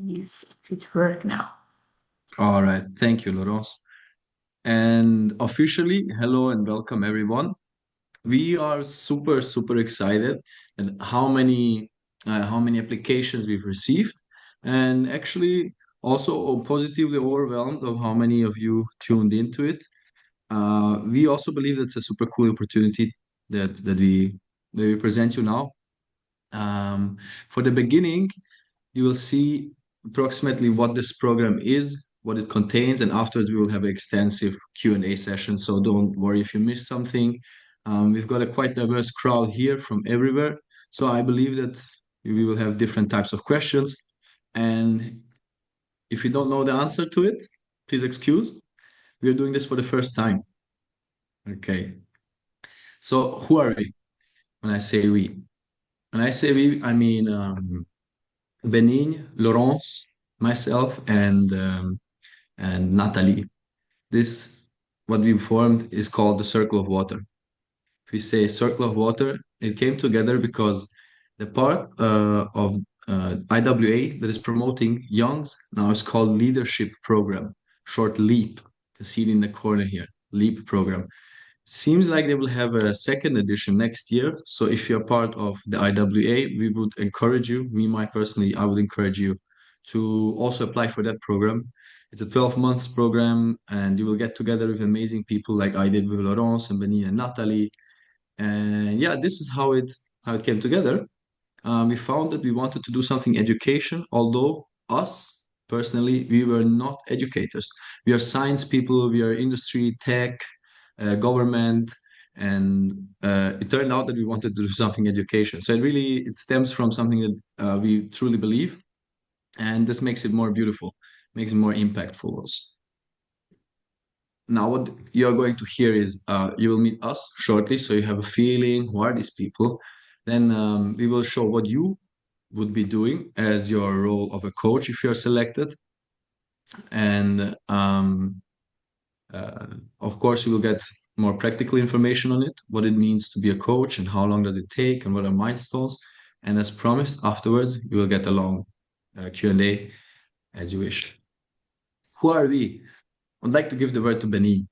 Yes, it's work now. All right. Thank you, Laurence. And officially, hello and welcome everyone. We are super excited and how many applications we've received, and actually also positively overwhelmed of how many of you tuned into it. We also believe that's a super cool opportunity that we present you now. For the beginning, you will see approximately what this program is, what it contains, and afterwards we will have an extensive Q&A session. So don't worry if you miss something. We've got a quite diverse crowd here from everywhere. So I believe that we will have different types of questions. And if you don't know the answer to it, please excuse. We are doing this for the first time. Okay. So who are we when I say we? When I say we, I mean Benin, Laurence, myself, and Natalie. This, what we formed, is called the Circle of Water. If we say Circle of Water, it came together because the part of IWA that is promoting Young's now is called Leadership Program, short LEAP. You see it in the corner here, LEAP program. Seems like they will have a second edition next year. So if you're part of the IWA, we would encourage you, me, my personally, I would encourage you to also apply for that program. It's a 12 months program, and you will get together with amazing people like I did with Laurence and Benin and Natalie. And yeah, this is how it came together. We found that we wanted to do something education, although us personally, we were not educators. We are science people, we are industry, tech, government, and it turned out that we wanted to do something education. So it stems from something that we truly believe, and this makes it more beautiful, makes it more impactful also. Now, what you're going to hear is you will meet us shortly, so you have a feeling who are these people. Then we will show what you would be doing as your role of a coach if you're selected. And uh, of course, you will get more practical information on it, what it means to be a coach and how long does it take and what are milestones. And as promised, afterwards, you will get a long Q&A as you wish. Who are we? I'd like to give the word to Benin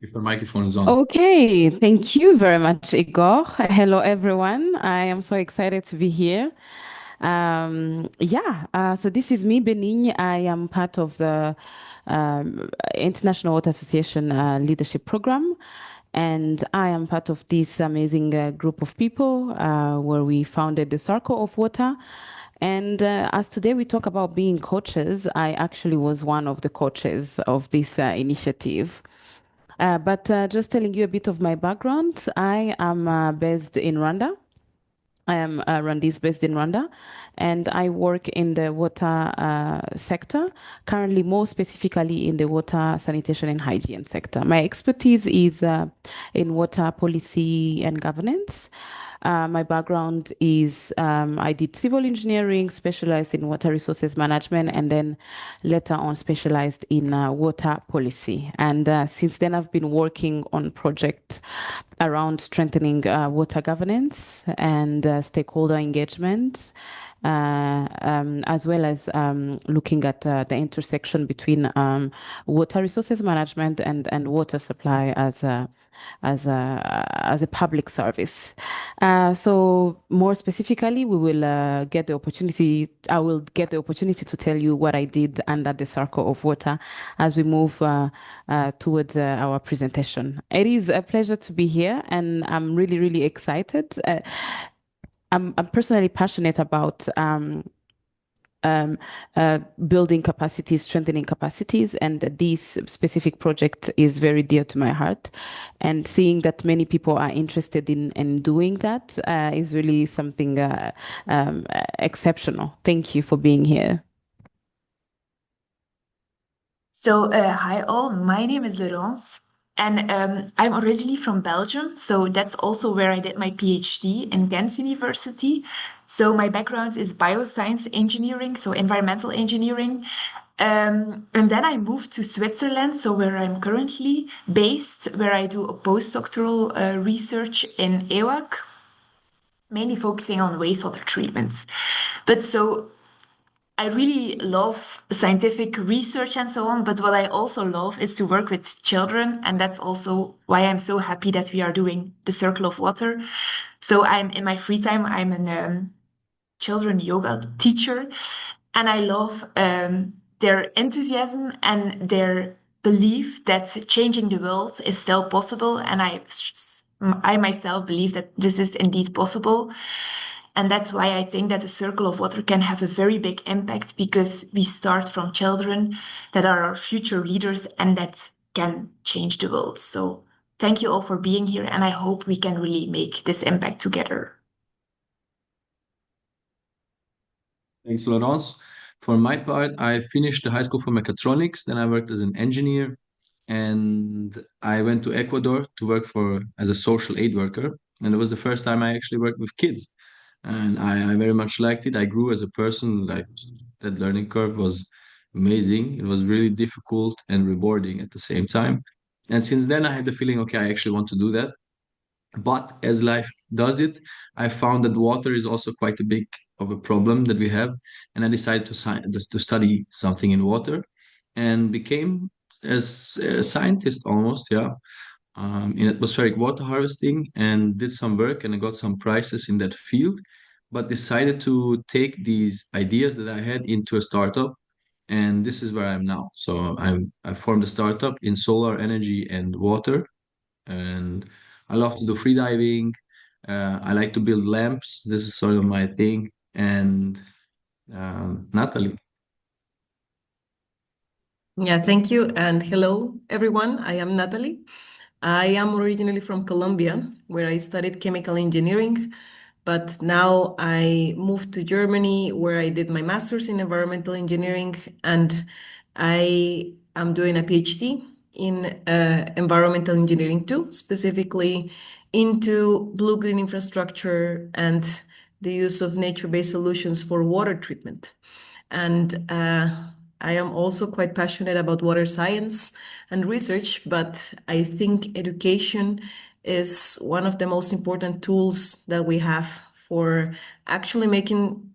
if the microphone is on. Okay, thank you very much, Igor. Hello, everyone. I am so excited to be here. So this is me, Benin. I am part of the International Water Association Leadership Program, and I am part of this amazing group of people where we founded the Circle of Water. And as today we talk about being coaches, I actually was one of the coaches of this initiative. But just telling you a bit of my background, I am based in Rwanda. I am Rwandese based in Rwanda, and I work in the water sector, currently more specifically in the water sanitation and hygiene sector. My expertise is in water policy and governance. My background is I did civil engineering, specialized in water resources management, and then later on specialized in water policy. And since then, I've been working on projects around strengthening water governance and stakeholder engagement, as well as looking at the intersection between water resources management and water supply as a public service. So more specifically, we will get the opportunity. I will get the opportunity to tell you what I did under the Circle of Water as we move towards our presentation. It is a pleasure to be here, and I'm really excited. I'm personally passionate about um, building capacities, strengthening capacities. And this specific project is very dear to my heart. And seeing that many people are interested in doing that is really something exceptional. Thank you for being here. Hi all, my name is Laurence, and I'm originally from Belgium. So that's also where I did my PhD in Ghent University. So my background is bioscience engineering, so environmental engineering. And then I moved to Switzerland, so where I'm currently based, where I do a postdoctoral research in EWAC. mainly focusing on wastewater treatments. But so I really love scientific research and so on, but what I also love is to work with children, and that's also why I'm so happy that we are doing the Circle of Water. So I'm in my free time, I'm an children yoga teacher, and I love their enthusiasm and their belief that changing the world is still possible, and I myself believe that this is indeed possible. And that's why I think that the Circle of Water can have a very big impact because we start from children that are our future leaders and that can change the world. So thank you all for being here, and I hope we can really make this impact together. Thanks, Laurence. For my part, I finished the high school for mechatronics, then I worked as an engineer, and I went to Ecuador to work for as a social aid worker. And it was the first time I actually worked with kids. And I very much liked it. I grew as a person, like that learning curve was amazing. It was really difficult and rewarding at the same time. And since then, I had the feeling, okay, I actually want to do that. But as life does it, I found that water is also quite a big of a problem that we have, and I decided just to study something in water, and became as a scientist almost, yeah, in atmospheric water harvesting, and did some work and I got some prizes in that field. But decided to take these ideas that I had into a startup, and this is where I am now. So I formed a startup in solar energy and water, and I love to do free diving. I like to build lamps. This is sort of my thing. And Natalie. Yeah, thank you. And hello, everyone. I am Natalie. I am originally from Colombia, where I studied chemical engineering, but now I moved to Germany, where I did my master's in environmental engineering, and I am doing a PhD in environmental engineering too, specifically into blue-green infrastructure and the use of nature-based solutions for water treatment. And I am also quite passionate about water science and research, but I think education is one of the most important tools that we have for actually making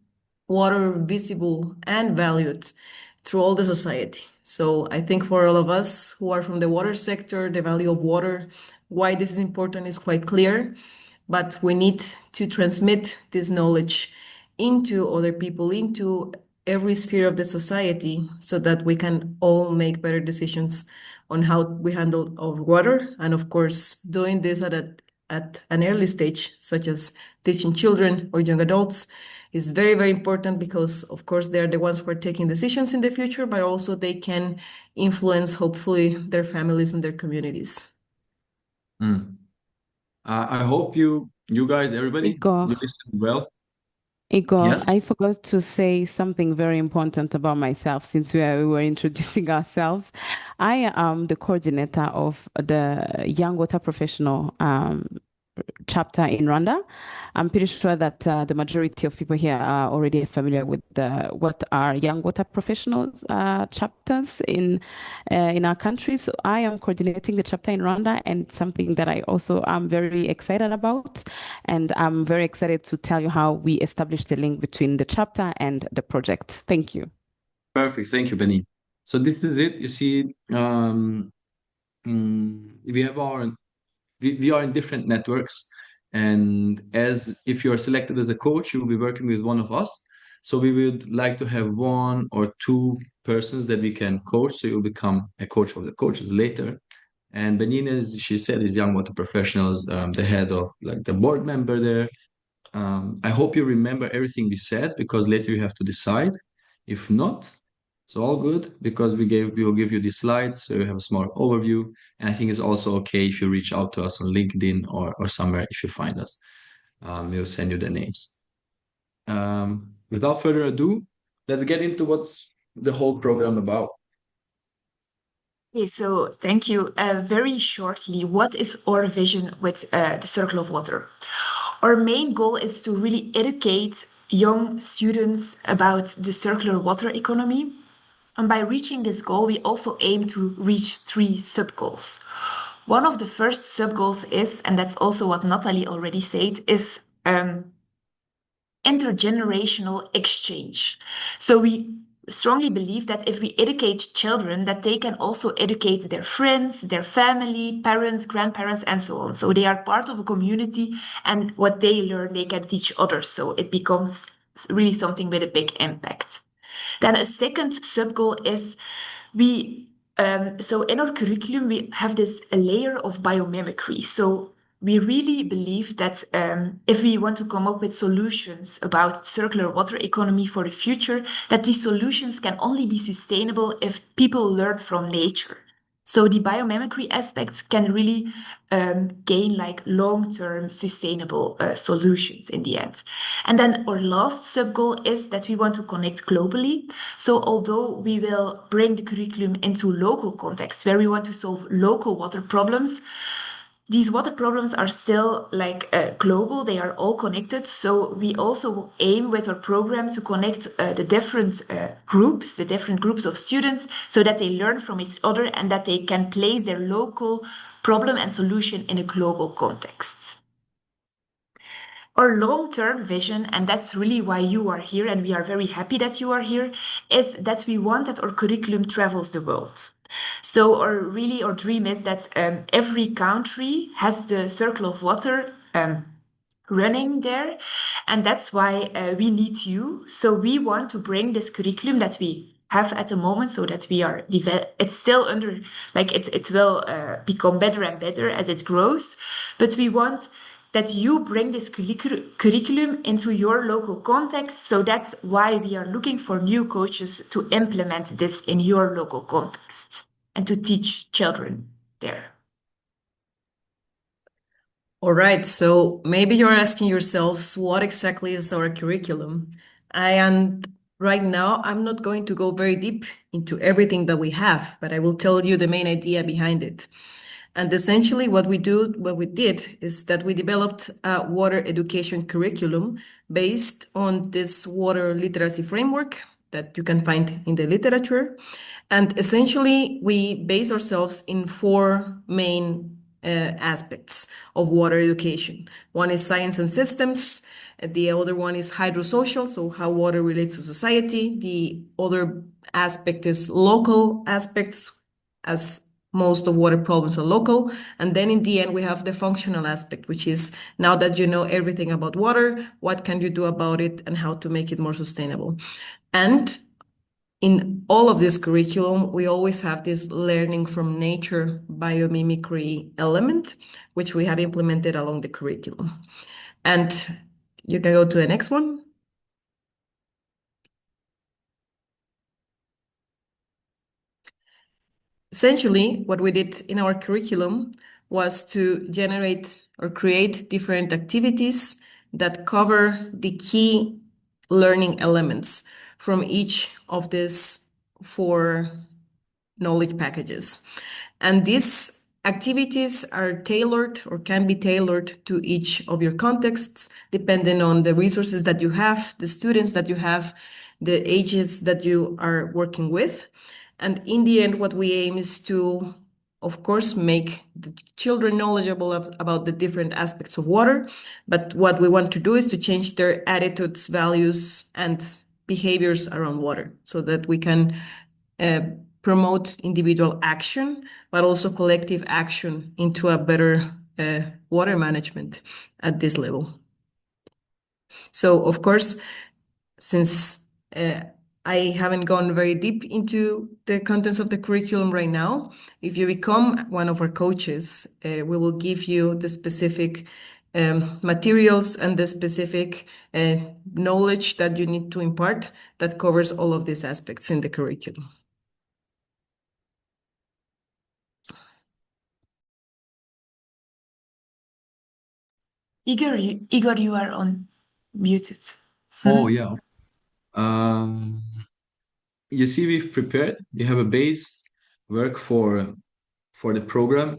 water visible and valued through all the society. So I think for all of us who are from the water sector, the value of water, why this is important is quite clear, but we need to transmit this knowledge into other people, into every sphere of the society, so that we can all make better decisions on how we handle our water. And of course, doing this at an early stage, such as teaching children or young adults, is very, very important because, of course, they're the ones who are taking decisions in the future, but also they can influence, hopefully, their families and their communities. Mm. I hope you guys, everybody, Igor, you listened well. Igor, Yes. I forgot to say something very important about myself since we were introducing ourselves. I am the coordinator of the Young Water Professional chapter in Rwanda. I'm pretty sure that the majority of people here are already familiar with what are young water professionals chapters in our country. So I am coordinating the chapter in Rwanda, and something that I also am very excited about. And I'm very excited to tell you how we established the link between the chapter and the project. Thank you. Perfect. Thank you, Benny. So this is it. You see, we have we are in different networks, and as if you are selected as a coach, you will be working with one of us. So we would like to have one or two persons that we can coach, so you'll become a coach of the coaches later. And Benin, as she said, is young water professionals, the head of like the board member there. I hope you remember everything we said, because later you have to decide. If not, it's all good, because we will give you these slides so you have a small overview. And I think it's also okay if you reach out to us on LinkedIn or somewhere if you find us. We'll send you the names. Without further ado, let's get into what's the whole program about. Okay, so thank you. Very shortly, what is our vision with the Circle of Water? Our main goal is to really educate young students about the circular water economy. And by reaching this goal, we also aim to reach three sub goals. One of the first sub goals is, and that's also what Natalie already said, is intergenerational exchange. So we strongly believe that if we educate children, that they can also educate their friends, their family, parents, grandparents, and so on. So they are part of a community, and what they learn, they can teach others. So it becomes really something with a big impact. Then a second sub goal is we so in our curriculum we have this a layer of biomimicry. So we really believe that if we want to come up with solutions about circular water economy for the future, that these solutions can only be sustainable if people learn from nature. So the biomimicry aspects can really gain like long-term sustainable solutions in the end. And then our last sub-goal is that we want to connect globally. So although we will bring the curriculum into local contexts where we want to solve local water problems, these water problems are still like global, they are all connected. So we also aim with our program to connect the different groups of students, so that they learn from each other and that they can place their local problem and solution in a global context. Our long-term vision, and that's really why you are here, and we are very happy that you are here, is that we want that our curriculum travels the world. So our dream is that every country has the circle of water running there, and that's why we need you. So we want to bring this curriculum that we have at the moment, so that we are it's still under like it will become better and better as it grows, but we want that you bring this curriculum into your local context. So that's why we are looking for new coaches to implement this in your local context and to teach children there. All right, so maybe you're asking yourselves, what exactly is our curriculum? And right now, I'm not going to go very deep into everything that we have, but I will tell you the main idea behind it. And essentially, what we did is that we developed a water education curriculum based on this water literacy framework that you can find in the literature. And essentially, we base ourselves in four main aspects of water education. One is science and systems. The other one is hydrosocial, so how water relates to society. The other aspect is local aspects, as most of water problems are local. And then in the end, we have the functional aspect, which is now that you know everything about water, what can you do about it and how to make it more sustainable? And in all of this curriculum, we always have this learning from nature biomimicry element, which we have implemented along the curriculum. And you can go to the next one. Essentially, what we did in our curriculum was to generate or create different activities that cover the key learning elements from each of these four knowledge packages. And these activities are tailored or can be tailored to each of your contexts, depending on the resources that you have, the students that you have, the ages that you are working with. And in the end, what we aim is to, of course, make the children knowledgeable about the different aspects of water. But what we want to do is to change their attitudes, values, and behaviors around water so that we can promote individual action, but also collective action into a better water management at this level. So, of course, since I haven't gone very deep into the contents of the curriculum right now, if you become one of our coaches, we will give you the specific materials and the specific knowledge that you need to impart that covers all of these aspects in the curriculum. Igor, you are on muted. Oh, yeah. Um, you see, we've prepared. We have a base work for the program,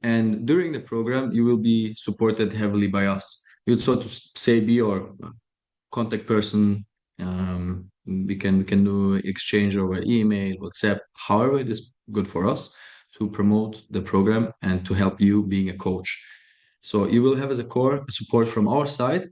and during the program, you will be supported heavily by us. You'd sort of say be your contact person. We can do exchange over email, WhatsApp, however it is good for us to promote the program and to help you being a coach. So you will have as a core support from our side,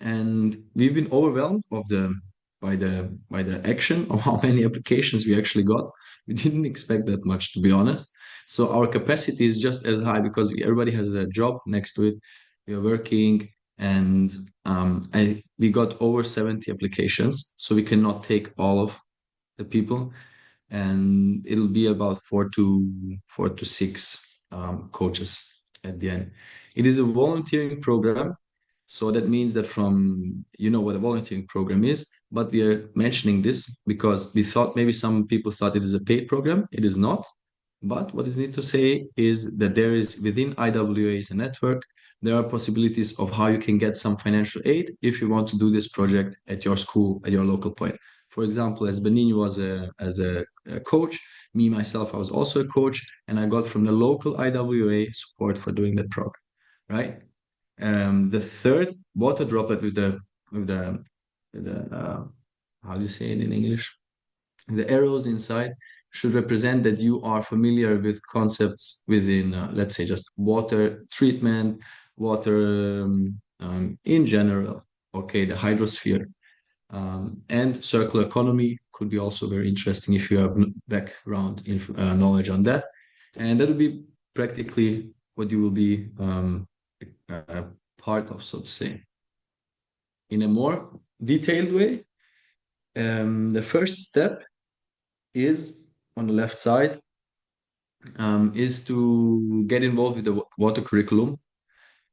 and we've been overwhelmed by the action of how many applications we actually got. We didn't expect that much, to be honest. So our capacity is just as high because everybody has a job next to it. We are working, and we got over 70 applications, so we cannot take all of the people, and it'll be about four to six coaches at the end. It is a volunteering program, so that means that what a volunteering program is, but we are mentioning this because we thought maybe some people thought it is a paid program. It is not. But what is need to say is that there is within IWA as a network, there are possibilities of how you can get some financial aid if you want to do this project at your school, at your local point. For example, as Benin was a coach, me myself, I was also a coach, and I got from the local IWA support for doing that program, right? The third water droplet with the how do you say it in English? The arrows inside should represent that you are familiar with concepts within, let's say, just water treatment, water in general. Okay, the hydrosphere and circular economy could be also very interesting if you have background knowledge on that, and that would be practically what you will be uh, part of, so to say. In a more detailed way, the first step is on the left side, is to get involved with the water curriculum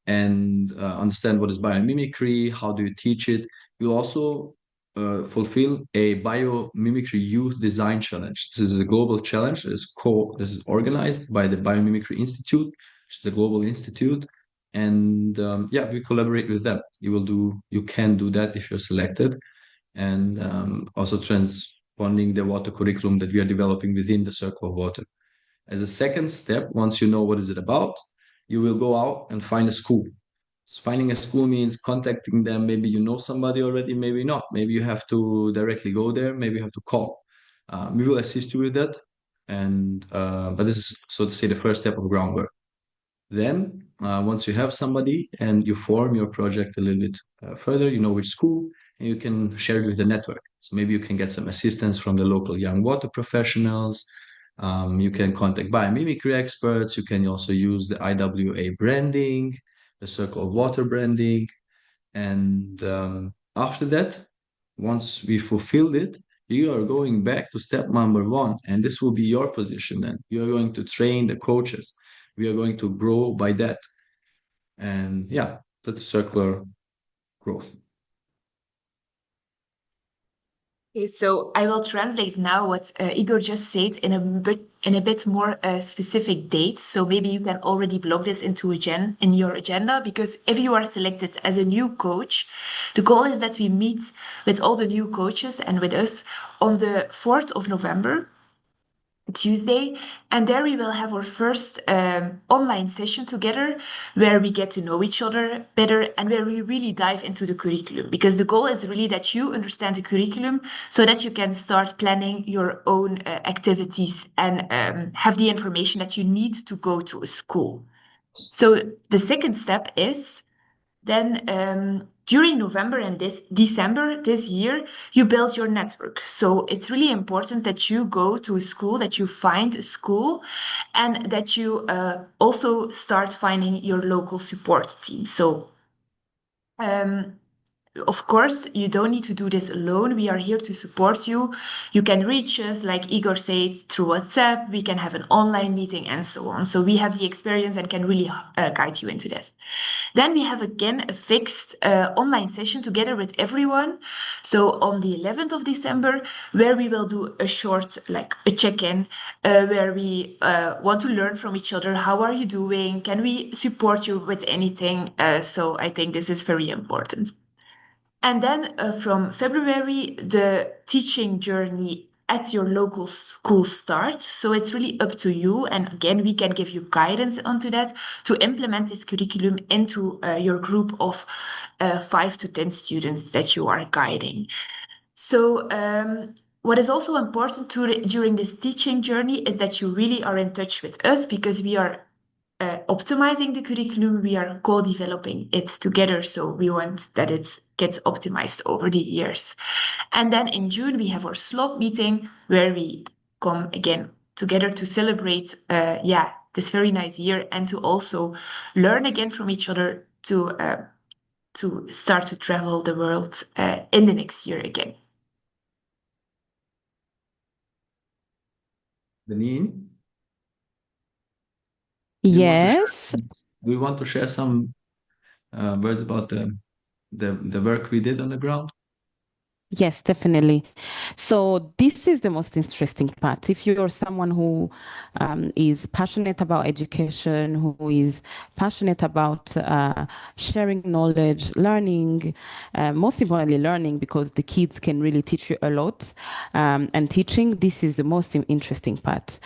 and understand what is biomimicry, how do you teach it. You also fulfill a biomimicry youth design challenge. This is a global challenge. This is organized by the Biomimicry Institute, which is a global institute. And yeah, we collaborate with them. You can do that if you're selected, and also transponding the water curriculum that we are developing within the Circle of Water. As a second step, once you know what is it about, you will go out and find a school. So finding a school means contacting them. Maybe you know somebody already, maybe not. Maybe you have to directly go there. Maybe you have to call. We will assist you with that. And but this is, so to say, the first step of groundwork. Then, once you have somebody and you form your project a little bit further, you know which school, and you can share it with the network. So maybe you can get some assistance from the local young water professionals. You can contact biomimicry experts. You can also use the IWA branding, the Circle of Water branding. And after that, once we fulfilled it, you are going back to step number one, and this will be your position then. You are going to train the coaches. We are going to grow by that. And yeah, that's circular growth. Okay, so I will translate now what Igor just said in a bit more specific dates. So maybe you can already block this in your agenda, because if you are selected as a new coach, the goal is that we meet with all the new coaches and with us on the 4th of November. Tuesday, and there we will have our first online session together where we get to know each other better and where we really dive into the curriculum, because the goal is really that you understand the curriculum so that you can start planning your own activities and have the information that you need to go to a school. So the second step is then during November and December this year, you build your network. So it's really important that you go to a school, that you find a school, and that you also start finding your local support team. So um, of course, you don't need to do this alone. We are here to support you. You can reach us, like Igor said, through WhatsApp. We can have an online meeting and so on. So we have the experience and can really guide you into this. Then we have again a fixed online session together with everyone. So on the 11th of December, where we will do a short, like a check-in, where we want to learn from each other. How are you doing? Can we support you with anything? So I think this is very important. And then from February, the teaching journey at your local school starts. So it's really up to you. And again, we can give you guidance onto that to implement this curriculum into your group of 5 to 10 students that you are guiding. So, what is also important during this teaching journey is that you really are in touch with us, because we are optimizing the curriculum, we are co-developing it together. So we want that it gets optimized over the years. And then in June, we have our SLOP meeting where we come again together to celebrate, this very nice year and to also learn again from each other to start to travel the world in the next year again. Deneen, Yes. do you want to share some words about the work we did on the ground? Yes, definitely. So this is the most interesting part. If you're someone who is passionate about education, who is passionate about sharing knowledge, learning, most importantly, learning, because the kids can really teach you a lot, and teaching, this is the most interesting part.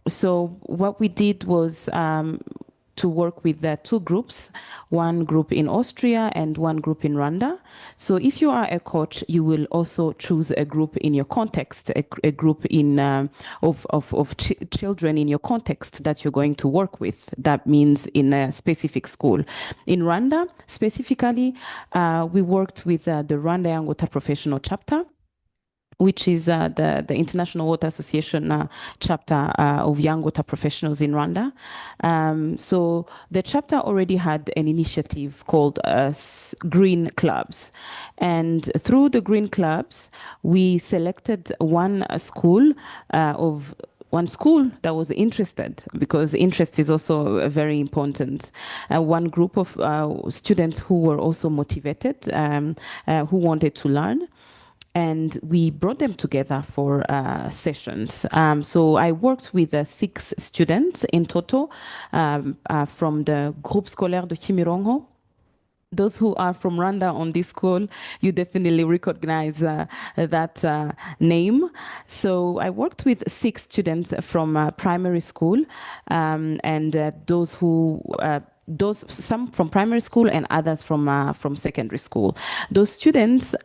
So what we did was to work with two groups, one group in Austria and one group in Rwanda. So if you are a coach, you will also choose a group in your context, a group in of children in your context that you're going to work with. That means in a specific school. In Rwanda, specifically, we worked with the Rwanda Young Water Professional Chapter, which is the International Water Association chapter of young water professionals in Rwanda. So the chapter already had an initiative called Green Clubs. And through the Green Clubs, we selected one school that was interested, because interest is also very important. One group of students who were also motivated, who wanted to learn, and we brought them together for sessions. So I worked with 6 students in total from the Groupe Scolaire de Kimirongo. Those who are from Rwanda on this call, you definitely recognize that name. So I worked with 6 students from primary school, and some from primary school and others from secondary school. Those students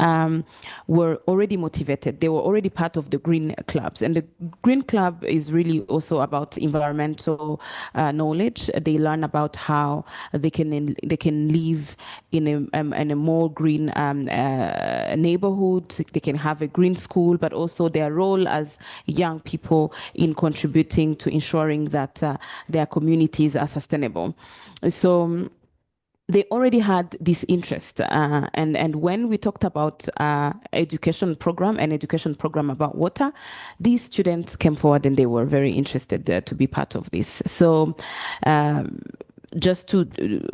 were already motivated. They were already part of the Green Clubs, and the Green Club is really also about environmental knowledge. They learn about how they can live in a more green neighborhood. They can have a green school, but also their role as young people in contributing to ensuring that their communities are sustainable. So they already had this interest, and when we talked about an education program about water, these students came forward and they were very interested to be part of this. So just to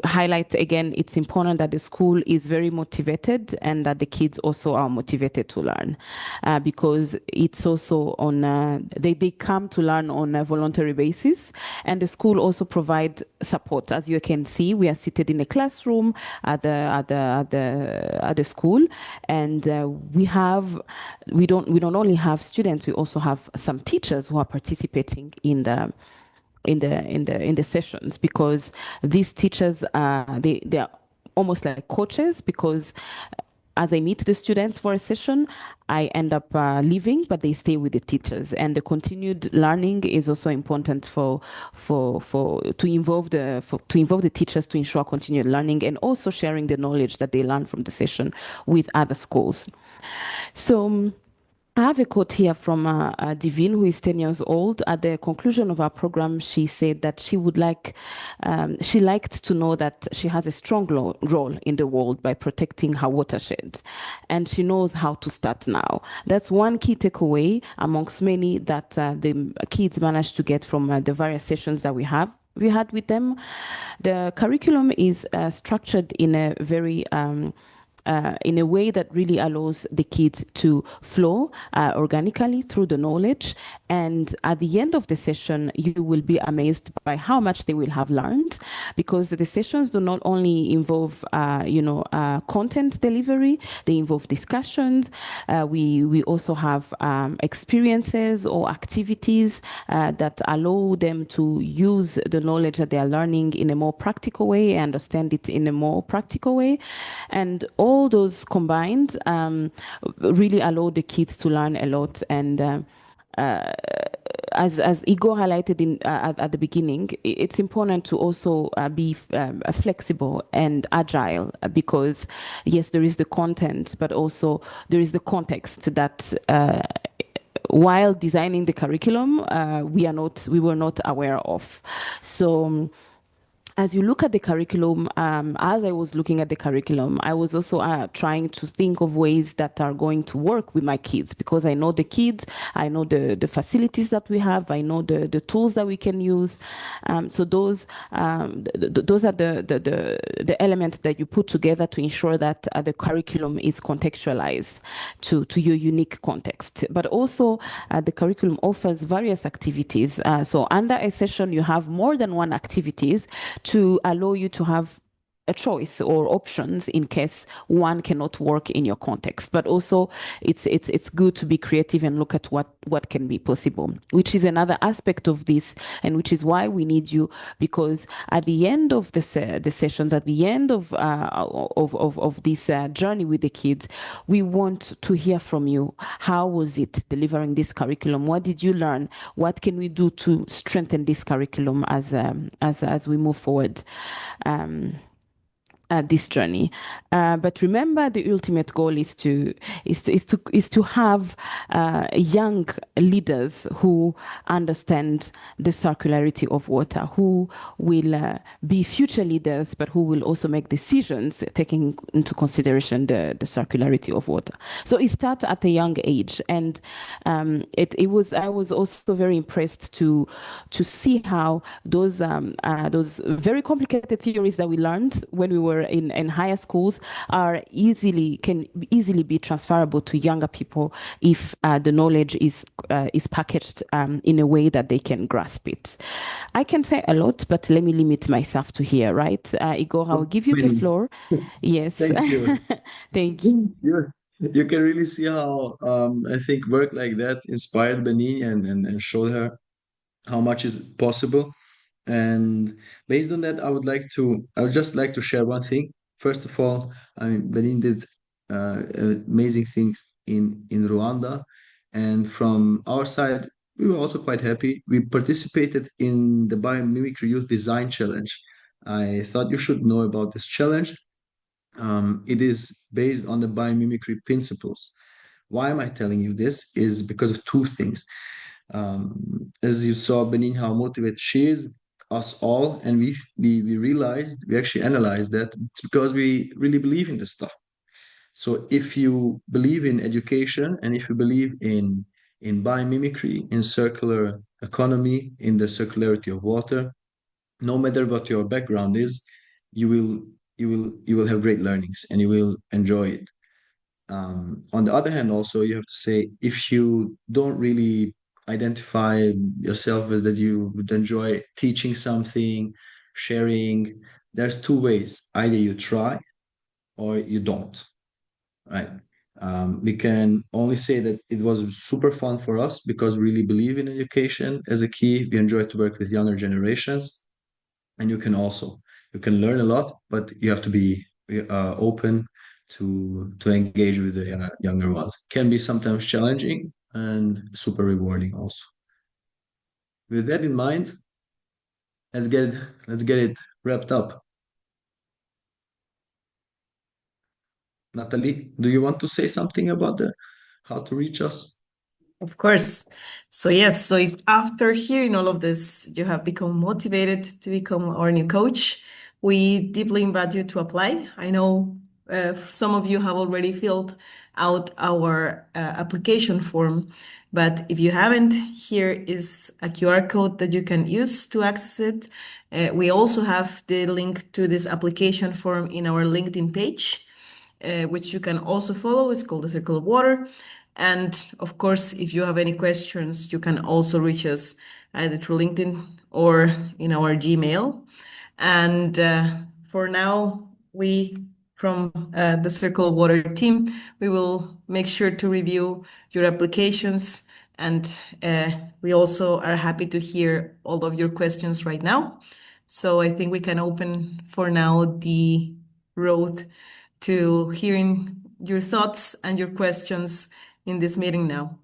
highlight again, it's important that the school is very motivated and that the kids also are motivated to learn, because it's also on they come to learn on a voluntary basis, and the school also provide support. As you can see, we are seated in a classroom at the school, and we don't only have students, we also have some teachers who are participating in the sessions, because these teachers they are almost like coaches, because as I meet the students for a session, I end up leaving, but they stay with the teachers. And the continued learning is also important to involve the teachers to ensure continued learning, and also sharing the knowledge that they learn from the session with other schools. So I have a quote here from Divine, who is 10 years old. At the conclusion of our program, she said that she liked to know that she has a strong role in the world by protecting her watershed, and she knows how to start now. That's one key takeaway amongst many that the kids managed to get from the various sessions that we had with them. The curriculum is structured in a very in a way that really allows the kids to flow organically through the knowledge. And at the end of the session, you will be amazed by how much they will have learned, because the sessions do not only involve, content delivery, they involve discussions. We also have experiences or activities that allow them to use the knowledge that they are learning in a more practical way, understand it in a more practical way. And all those combined really allow the kids to learn a lot. And as Igor highlighted at the beginning, it's important to also be flexible and agile because yes, there is the content, but also there is the context that while designing the curriculum, we were not aware of. So as you look at the curriculum, as I was looking at the curriculum, I was also trying to think of ways that are going to work with my kids because I know the kids, I know the facilities that we have, I know the tools that we can use. So those are the elements that you put together to ensure that the curriculum is contextualized to your unique context. But also, the curriculum offers various activities. So under a session, you have more than one activities to allow you to have a choice or options in case one cannot work in your context. But also, it's good to be creative and look at what can be possible, which is another aspect of this, and which is why we need you, because at the end of the sessions, at the end of this journey with the kids, we want to hear from you. How was it delivering this curriculum? What did you learn? What can we do to strengthen this curriculum as we move forward? This journey, but remember, the ultimate goal is to have young leaders who understand the circularity of water, who will be future leaders, but who will also make decisions taking into consideration the circularity of water. So it starts at a young age, and I was also very impressed to see how those very complicated theories that we learned when we were in higher schools can easily be transferable to younger people if the knowledge is packaged in a way that they can grasp it. I can say a lot, but let me limit myself to here, right? Igor, I will give you the Really, floor. Yes. thank you. Thank you. You can really see how I think work like that inspired Benin and showed her how much is possible. And based on that, I would just like to share one thing. First of all, I mean, Benin did amazing things in Rwanda, and from our side, we were also quite happy. We participated in the Biomimicry Youth Design Challenge. I thought you should know about this challenge. It is based on the biomimicry principles. Why am I telling you this? Is because of two things. As you saw, Benin, how motivated she is, us all, and we realized, we actually analyzed that it's because we really believe in this stuff. So if you believe in education and if you believe in biomimicry, in circular economy, in the circularity of water, no matter what your background is, you will have great learnings and you will enjoy it. On the other hand, also, you have to say if you don't really identify yourself as that you would enjoy teaching something, sharing, there's two ways. Either you try or you don't, right? We can only say that it was super fun for us because we really believe in education as a key. We enjoy to work with younger generations, and you can learn a lot, but you have to be open to engage with the younger ones. Can be sometimes challenging and super rewarding also. With that in mind, let's get it wrapped up. Natalie, do you want to say something about the how to reach us? Of course. So yes, so if after hearing all of this, you have become motivated to become our new coach, we deeply invite you to apply. I know some of you have already filled out our application form, but if you haven't, here is a QR code that you can use to access it. We also have the link to this application form in our LinkedIn page, which you can also follow. It's called The Circle of Water. And of course, if you have any questions, you can also reach us either through LinkedIn or in our Gmail. And for now, we from the Circle of Water team, we will make sure to review your applications. And we also are happy to hear all of your questions right now. So I think we can open for now the road to hearing your thoughts and your questions in this meeting now.